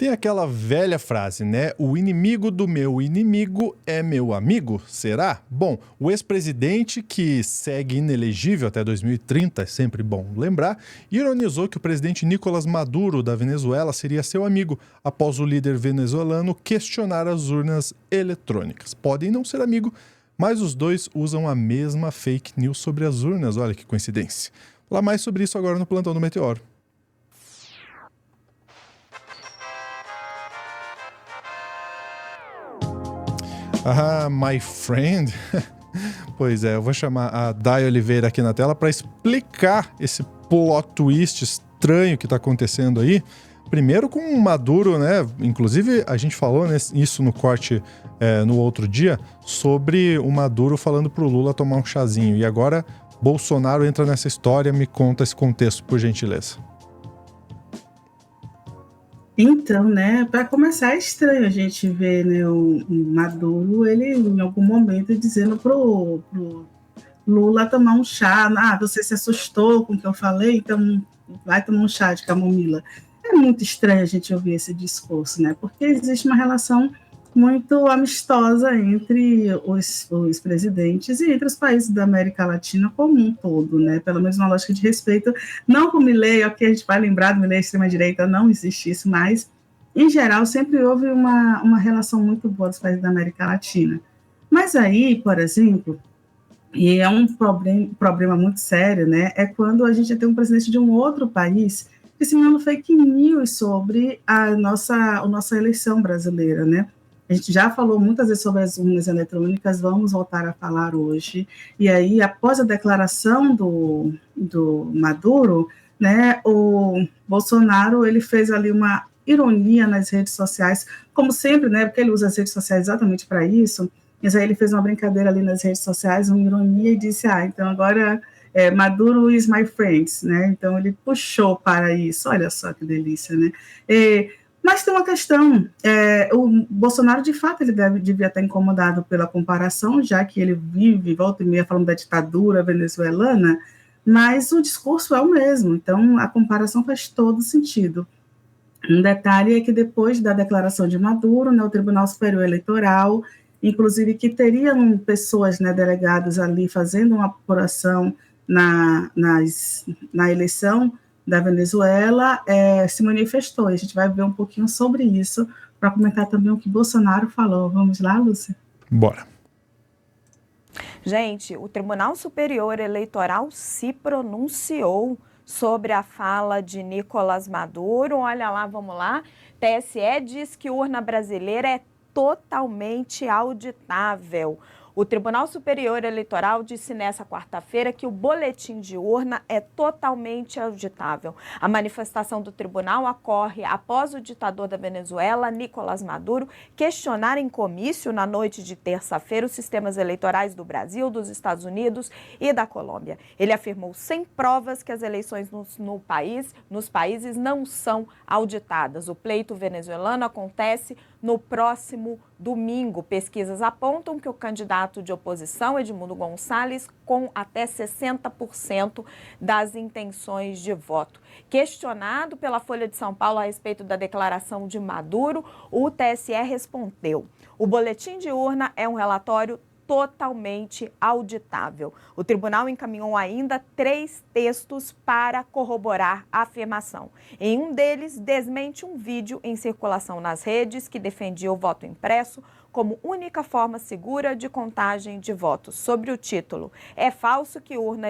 Tem aquela velha frase, né? O inimigo do meu inimigo é meu amigo, será? Bom, o ex-presidente, que segue inelegível até 2030, é sempre bom lembrar, ironizou que o presidente Nicolás Maduro, da Venezuela, seria seu amigo, após o líder venezuelano questionar as urnas eletrônicas. Podem não ser amigo, mas os dois usam a mesma fake news sobre as urnas, olha que coincidência. Falar mais sobre isso agora no Plantão do Meteoro. Ah, my friend. Pois é, eu vou chamar a Day Oliveira aqui na tela para explicar esse plot twist estranho que está acontecendo aí. Primeiro com o Maduro, né? Inclusive a gente falou isso no corte no outro dia, sobre o Maduro falando pro Lula tomar um chazinho. E agora Bolsonaro entra nessa história. Me conta esse contexto, por gentileza. Então, né, para começar, é estranho a gente ver, né, o Maduro, ele em algum momento dizendo pro Lula tomar um chá. Ah, você se assustou com o que eu falei, então vai tomar um chá de camomila. É muito estranho a gente ouvir esse discurso, né, porque existe uma relação muito amistosa entre os presidentes e entre os países da América Latina como um todo, né? Pelo menos uma lógica de respeito, não com o Milei, ok, a gente vai lembrar do Milei, extrema-direita, não existe isso, mas, em geral, sempre houve uma relação muito boa dos países da América Latina. Mas aí, por exemplo, e é um problema muito sério, né? É quando a gente tem um presidente de um outro país disseminando fake news sobre a nossa eleição brasileira, né? A gente já falou muitas vezes sobre as urnas eletrônicas, vamos voltar a falar hoje. E aí, após a declaração do Maduro, né, o Bolsonaro ele fez ali uma ironia nas redes sociais, como sempre, né, porque ele usa as redes sociais exatamente para isso. Mas aí ele fez uma brincadeira ali nas redes sociais, uma ironia, e disse, então agora Maduro is my friend, né? Então ele puxou para isso, olha só que delícia, né? Mas tem uma questão, o Bolsonaro, de fato, ele devia estar incomodado pela comparação, já que ele vive, volta e meia, falando da ditadura venezuelana, mas o discurso é o mesmo, então a comparação faz todo sentido. Um detalhe é que depois da declaração de Maduro, né, o Tribunal Superior Eleitoral, inclusive que teriam pessoas, né, delegados ali fazendo uma apuração na eleição da Venezuela, se manifestou. E a gente vai ver um pouquinho sobre isso, para comentar também o que Bolsonaro falou. Vamos lá, Lúcia? Bora. Gente, o Tribunal Superior Eleitoral se pronunciou sobre a fala de Nicolás Maduro. Olha lá, vamos lá. TSE diz que urna brasileira é totalmente auditável. O Tribunal Superior Eleitoral disse nessa quarta-feira que o boletim de urna é totalmente auditável. A manifestação do tribunal ocorre após o ditador da Venezuela, Nicolás Maduro, questionar em comício na noite de terça-feira os sistemas eleitorais do Brasil, dos Estados Unidos e da Colômbia. Ele afirmou sem provas que as eleições nos países não são auditadas. O pleito venezuelano acontece no próximo domingo. Pesquisas apontam que o candidato de oposição, Edmundo Gonçalves, com até 60% das intenções de voto. Questionado pela Folha de São Paulo a respeito da declaração de Maduro, o TSE respondeu: o boletim de urna é um relatório totalmente auditável. O tribunal encaminhou ainda 3 textos para corroborar a afirmação. Em um deles, desmente um vídeo em circulação nas redes que defendia o voto impresso como única forma segura de contagem de votos. Sobre o título, é falso que urna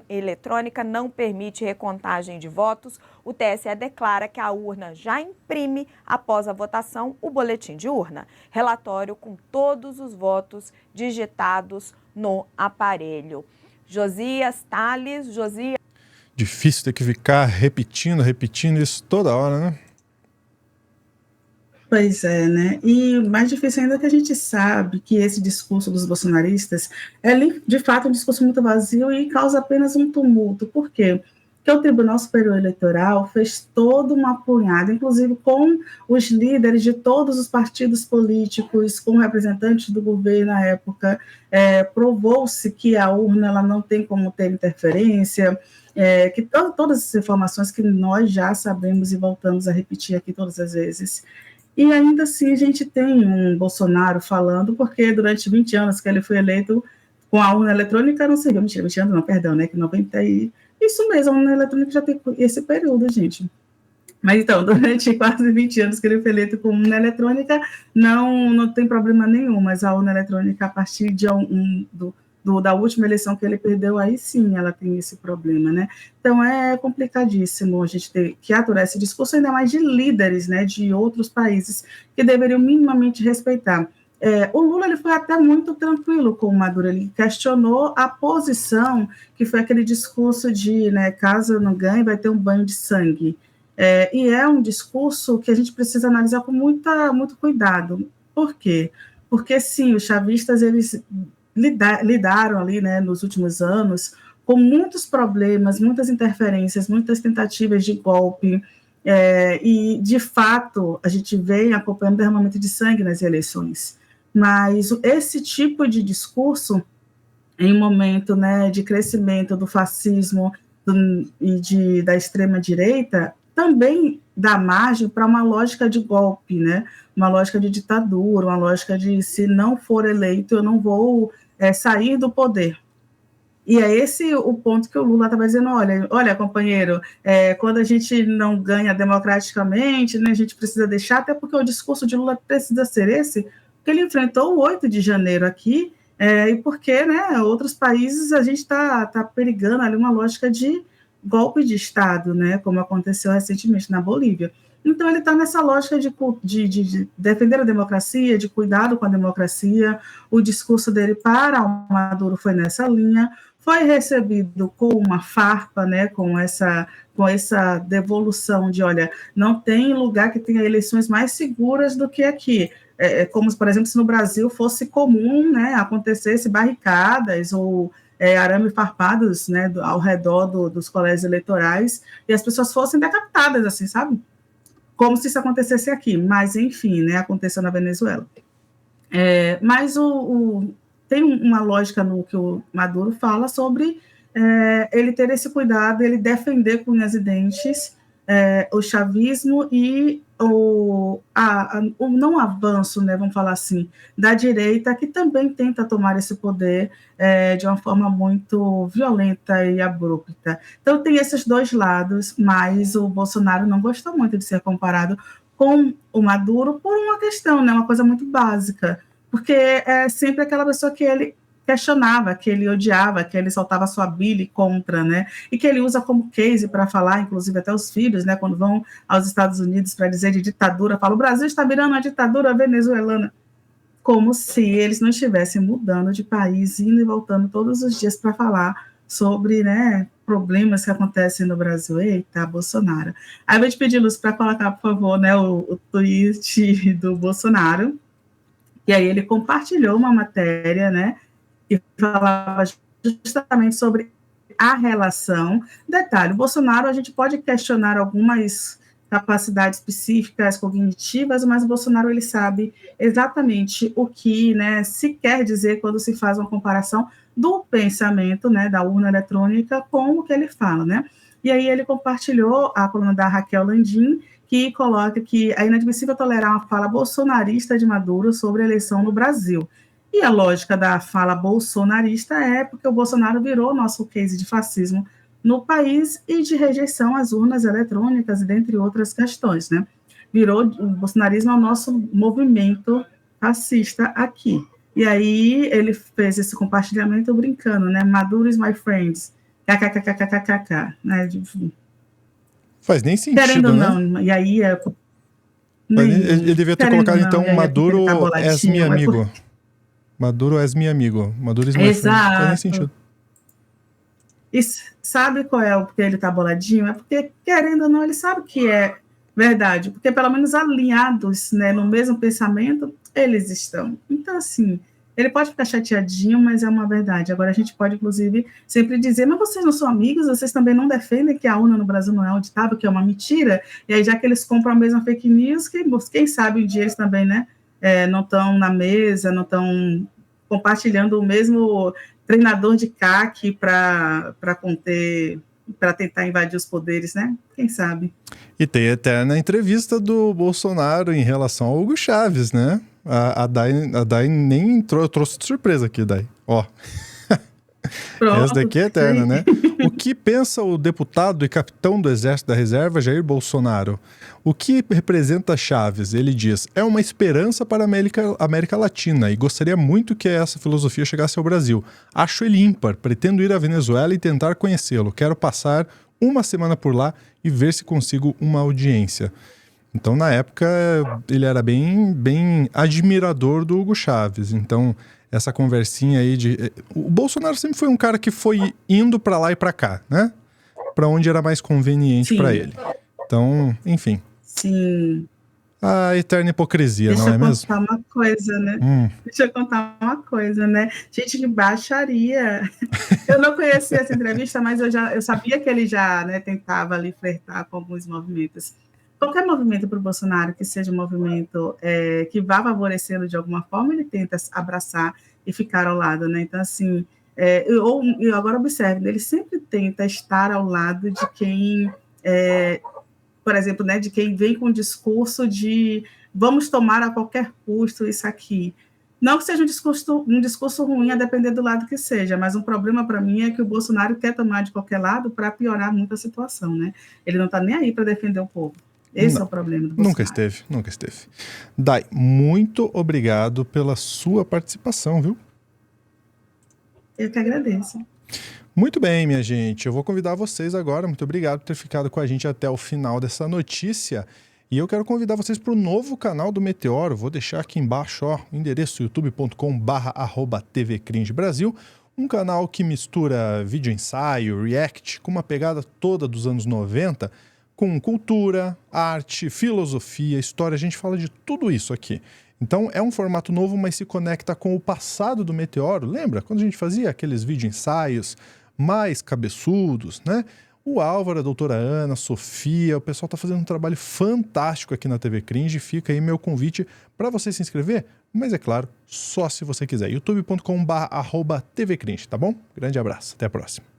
eletrônica não permite recontagem de votos, o TSE declara que a urna já imprime, após a votação, o boletim de urna. Relatório com todos os votos digitados no aparelho. Josias Tales, Josias... Difícil ter que ficar repetindo isso toda hora, né? Pois é, né? E mais difícil ainda é que a gente sabe que esse discurso dos bolsonaristas é, de fato, um discurso muito vazio e causa apenas um tumulto. Por quê? Porque o Tribunal Superior Eleitoral fez toda uma apunhada, inclusive com os líderes de todos os partidos políticos, com representantes do governo na época, provou-se que a urna ela não tem como ter interferência. que todas essas informações que nós já sabemos e voltamos a repetir aqui todas as vezes. E ainda assim a gente tem um Bolsonaro falando, porque durante 20 anos que ele foi eleito com a urna eletrônica não serviu, mentira, 20 anos não, perdão, né, que 90 e... Isso mesmo, a urna eletrônica já tem esse período, gente. Mas então, durante quase 20 anos que ele foi eleito com urna eletrônica, não tem problema nenhum, mas a urna eletrônica, a partir de da última eleição que ele perdeu, aí sim ela tem esse problema, né? Então é complicadíssimo a gente ter que aturar esse discurso, ainda mais de líderes, né, de outros países que deveriam minimamente respeitar. O Lula ele foi até muito tranquilo com o Maduro, ele questionou a posição, que foi aquele discurso de, né, caso eu não ganhe, vai ter um banho de sangue. E é um discurso que a gente precisa analisar com muito cuidado. Por quê? Porque, sim, os chavistas, eles lidaram ali, né, nos últimos anos, com muitos problemas, muitas interferências, muitas tentativas de golpe, e, de fato, a gente vem acompanhando derramamento de sangue nas eleições. Mas esse tipo de discurso, em um momento, né, de crescimento do fascismo e da extrema-direita, também dá margem para uma lógica de golpe, né? Uma lógica de ditadura, uma lógica de, se não for eleito, eu não vou sair do poder. E é esse o ponto que o Lula estava dizendo, olha, companheiro, quando a gente não ganha democraticamente, né, a gente precisa deixar, até porque o discurso de Lula precisa ser esse, porque ele enfrentou o 8 de janeiro aqui, e porque, né, outros países a gente está perigando ali uma lógica de golpe de Estado, né, como aconteceu recentemente na Bolívia. Então, ele está nessa lógica de defender a democracia, de cuidado com a democracia. O discurso dele para o Maduro foi nessa linha, foi recebido com uma farpa, né, com essa devolução de, olha, não tem lugar que tenha eleições mais seguras do que aqui. Como, por exemplo, se no Brasil fosse comum, né, acontecesse barricadas ou arame farpados, né, ao redor dos colégios eleitorais, e as pessoas fossem decapitadas, assim, sabe? Como se isso acontecesse aqui, mas, enfim, né, aconteceu na Venezuela. Mas tem uma lógica no que o Maduro fala sobre ele ter esse cuidado, ele defender com unhas e dentes o chavismo e o não avanço, né, vamos falar assim, da direita, que também tenta tomar esse poder de uma forma muito violenta e abrupta. Então, tem esses dois lados, mas o Bolsonaro não gostou muito de ser comparado com o Maduro por uma questão, né, uma coisa muito básica, porque é sempre aquela pessoa que ele questionava, que ele odiava, que ele soltava sua bile contra, né? E que ele usa como case para falar, inclusive até os filhos, né? Quando vão aos Estados Unidos para dizer de ditadura, fala, o Brasil está virando uma ditadura venezuelana, como se eles não estivessem mudando de país, indo e voltando todos os dias para falar sobre, né, problemas que acontecem no Brasil. Eita, Bolsonaro. Aí eu vou te pedir, Lúcio, para colocar, por favor, né, o tweet do Bolsonaro, e aí ele compartilhou uma matéria, né, que falava justamente sobre a relação. Detalhe, o Bolsonaro, a gente pode questionar algumas capacidades psíquicas, cognitivas, mas o Bolsonaro, ele sabe exatamente o que, né, se quer dizer quando se faz uma comparação do pensamento, né, da urna eletrônica com o que ele fala, né? E aí ele compartilhou a coluna da Raquel Landim, que coloca que é inadmissível tolerar uma fala bolsonarista de Maduro sobre a eleição no Brasil. E a lógica da fala bolsonarista é porque o Bolsonaro virou nosso case de fascismo no país e de rejeição às urnas eletrônicas, dentre outras questões, né? Virou, o bolsonarismo é o nosso movimento fascista aqui. E aí ele fez esse compartilhamento brincando, né? Maduro is my friends, kkkkkk, né? Faz nem sentido, querendo né? Não, e aí ele devia ter colocado, não, então, Maduro tá és meu amigo. Maduro és meu amigo. Maduro is my friend. Não faz nem sentido. E sabe qual é o porque ele tá boladinho? É porque, querendo ou não, ele sabe que é verdade. Porque, pelo menos, alinhados, né, no mesmo pensamento, eles estão. Então, assim, ele pode ficar chateadinho, mas é uma verdade. Agora, a gente pode, inclusive, sempre dizer, mas vocês não são amigos? Vocês também não defendem que a urna no Brasil não é auditável, que é uma mentira? E aí, já que eles compram a mesma fake news, quem sabe um dia eles também, né, não estão na mesa, não estão compartilhando o mesmo treinador de CAC para conter para tentar invadir os poderes, né? Quem sabe? E tem até na entrevista do Bolsonaro em relação ao Hugo Chávez, né? A Dai nem entrou, eu trouxe de surpresa aqui, Dai. Ó. Pronto, essa daqui é eterna, né? O que pensa o deputado e capitão do Exército da Reserva, Jair Bolsonaro? O que representa Chávez? Ele diz, é uma esperança para a América Latina e gostaria muito que essa filosofia chegasse ao Brasil. Acho ele ímpar, pretendo ir à Venezuela e tentar conhecê-lo. Quero passar uma semana por lá e ver se consigo uma audiência. Então, na época, ele era bem admirador do Hugo Chávez. Então, essa conversinha aí de... O Bolsonaro sempre foi um cara que foi indo pra lá e pra cá, né? Pra onde era mais conveniente pra ele. Então, enfim. Sim. A eterna hipocrisia, não é mesmo? Deixa eu contar uma coisa, né? Deixa eu contar uma coisa, né? Gente, que baixaria. Eu não conhecia essa entrevista, mas eu sabia que ele já, né, tentava ali flertar com alguns movimentos. Qualquer movimento para o Bolsonaro que seja um movimento que vá favorecê-lo de alguma forma, ele tenta abraçar e ficar ao lado, né? Então, assim, eu agora observe, ele sempre tenta estar ao lado de quem, por exemplo, né, de quem vem com o discurso de vamos tomar a qualquer custo isso aqui. Não que seja um discurso ruim, a depender do lado que seja, mas um problema para mim é que o Bolsonaro quer tomar de qualquer lado para piorar muito a situação, né? Ele não está nem aí para defender o povo. Esse é o problema do Bolsonaro. Nunca esteve. Dai, muito obrigado pela sua participação, viu? Eu que agradeço. Muito bem, minha gente. Eu vou convidar vocês agora. Muito obrigado por ter ficado com a gente até o final dessa notícia. E eu quero convidar vocês para o novo canal do Meteoro. Vou deixar aqui embaixo o endereço youtube.com/tvcringebrasil. Um canal que mistura vídeo ensaio, react, com uma pegada toda dos anos 90, com cultura, arte, filosofia, história. A gente fala de tudo isso aqui. Então é um formato novo, mas se conecta com o passado do Meteoro. Lembra quando a gente fazia aqueles vídeo ensaios mais cabeçudos, né? O Álvaro, a doutora Ana, a Sofia, o pessoal está fazendo um trabalho fantástico aqui na TV Cringe. Fica aí meu convite para você se inscrever, mas é claro, só se você quiser. youtube.com/tvcringe, tá bom? Grande abraço, até a próxima.